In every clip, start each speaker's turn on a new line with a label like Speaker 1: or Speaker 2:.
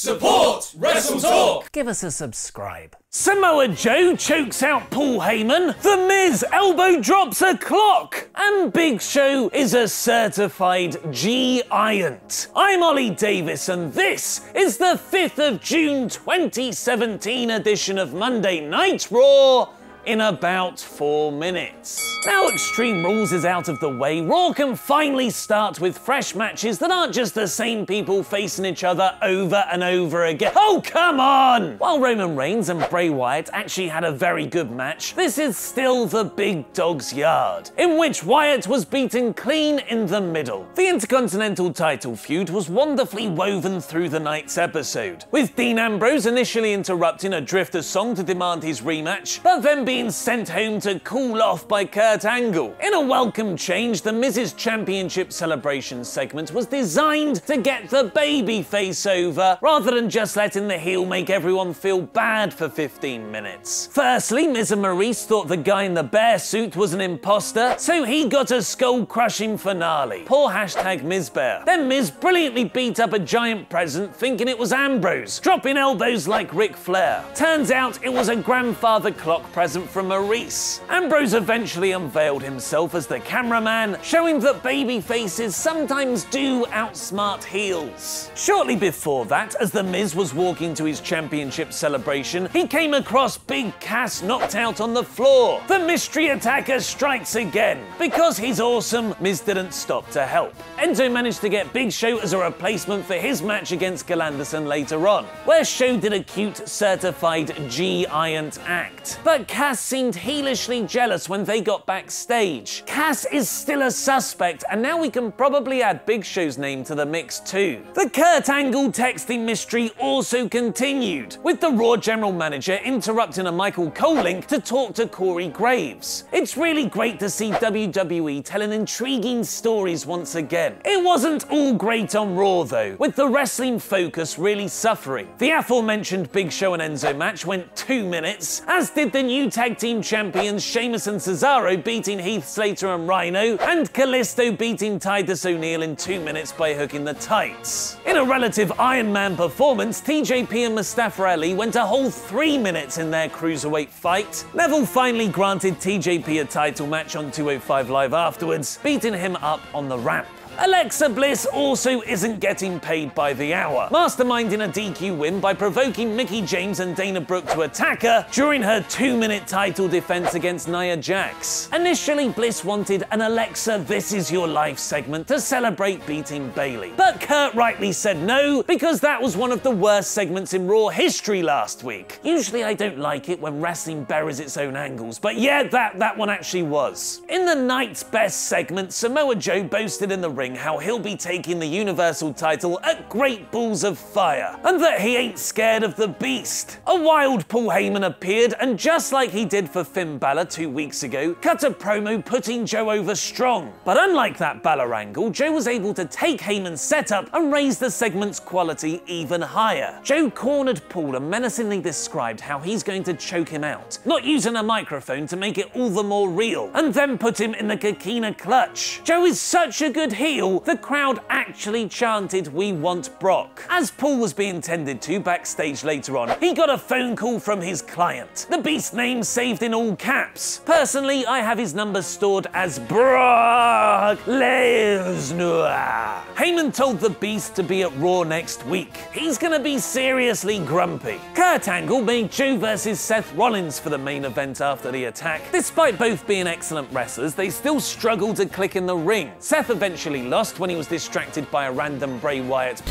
Speaker 1: Support WrestleTalk!
Speaker 2: Give us a subscribe. Samoa Joe chokes out Paul Heyman, The Miz elbow drops a clock, and Big Show is a certified giant. I'm Ollie Davis, and this is the 5th of June 2017 edition of Monday Night Raw in about 4 minutes. Now Extreme Rules is out of the way, Raw can finally start with fresh matches that aren't just the same people facing each other over and over again. Oh, come on! While Roman Reigns and Bray Wyatt actually had a very good match, this is still the big dog's yard, in which Wyatt was beaten clean in the middle. The Intercontinental title feud was wonderfully woven through the night's episode, with Dean Ambrose initially interrupting a Drifter song to demand his rematch, but then being sent home to cool off by Kurt Angle. In a welcome change, the Miz's Championship Celebration segment was designed to get the babyface over, rather than just letting the heel make everyone feel bad for 15 minutes. Firstly, Miz and Maurice thought the guy in the bear suit was an imposter, so he got a skull-crushing finale. Poor #MizBear. Then Miz brilliantly beat up a giant present thinking it was Ambrose, dropping elbows like Ric Flair. Turns out it was a grandfather clock present from Maurice. Ambrose eventually unveiled himself as the cameraman, showing that baby faces sometimes do outsmart heels. Shortly before that, as the Miz was walking to his championship celebration, he came across Big Cass knocked out on the floor. The mystery attacker strikes again. Because he's awesome, Miz didn't stop to help. Enzo managed to get Big Show as a replacement for his match against Galanderson later on, where Show did a cute certified giant act. But Cass seemed heelishly jealous when they got backstage. Cass is still a suspect, and now we can probably add Big Show's name to the mix too. The Kurt Angle texting mystery also continued, with the Raw general manager interrupting a Michael Cole link to talk to Corey Graves. It's really great to see WWE telling intriguing stories once again. It wasn't all great on Raw though, with the wrestling focus really suffering. The aforementioned Big Show and Enzo match went 2 minutes, as did the new tag team champions Sheamus and Cesaro beating Heath, Slater and Rhyno, and Kalisto beating Titus O'Neil in 2 minutes by hooking the tights. In a relative Iron Man performance, TJP and Mustafa Ali went a whole 3 minutes in their cruiserweight fight. Neville finally granted TJP a title match on 205 Live afterwards, beating him up on the ramp. Alexa Bliss also isn't getting paid by the hour, masterminding a DQ win by provoking Mickie James and Dana Brooke to attack her during her 2-minute title defense against Nia Jax. Initially, Bliss wanted an Alexa This Is Your Life segment to celebrate beating Bayley, but Kurt rightly said no, because that was one of the worst segments in Raw history last week. Usually I don't like it when wrestling buries its own angles, but yeah, that one actually was. In the night's best segment, Samoa Joe boasted in the ring how he'll be taking the Universal title at Great Balls of Fire, and that he ain't scared of the Beast. A wild Paul Heyman appeared, and just like he did for Finn Balor 2 weeks ago, cut a promo putting Joe over strong. But unlike that Balor angle, Joe was able to take Heyman's setup and raise the segment's quality even higher. Joe cornered Paul and menacingly described how he's going to choke him out, not using a microphone to make it all the more real, and then put him in the Coquina clutch. Joe is such a good heel, the crowd actually chanted "We want Brock." As Paul was being tended to backstage later on, he got a phone call from his client. The Beast's name saved in all caps. Personally, I have his number stored as Brock Lesnar. Heyman told the Beast to be at Raw next week. He's gonna be seriously grumpy. Kurt Angle made Joe versus Seth Rollins for the main event after the attack. Despite both being excellent wrestlers, they still struggled to click in the ring. Seth eventually lost when he was distracted by a random Bray Wyatt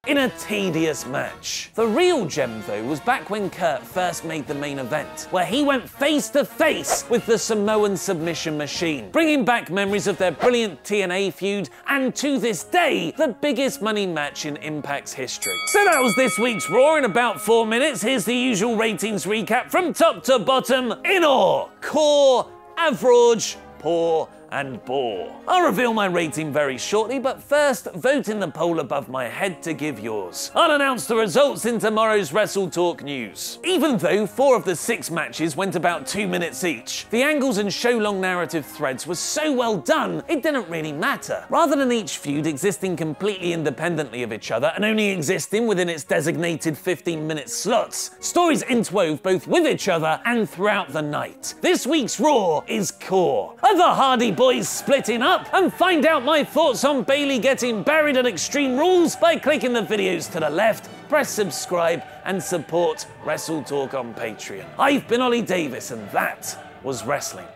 Speaker 2: in a tedious match. The real gem though was back when Kurt first made the main event, where he went face to face with the Samoan submission machine, bringing back memories of their brilliant TNA feud, and to this day, the biggest money match in Impact's history. So that was this week's Raw in about 4 minutes. Here's the usual ratings recap from top to bottom in order: core, average, poor, and bore. I'll reveal my rating very shortly, but first, vote in the poll above my head to give yours. I'll announce the results in tomorrow's WrestleTalk news. Even though 4 of the 6 matches went about 2 minutes each, the angles and show-long narrative threads were so well done, it didn't really matter. Rather than each feud existing completely independently of each other and only existing within its designated 15-minute slots, stories interwove both with each other and throughout the night. This week's Raw is core. Are the Hardy Boys splitting up? And find out my thoughts on Bayley getting buried at Extreme Rules by clicking the videos to the left, press subscribe, and support WrestleTalk on Patreon. I've been Ollie Davis, and that was wrestling.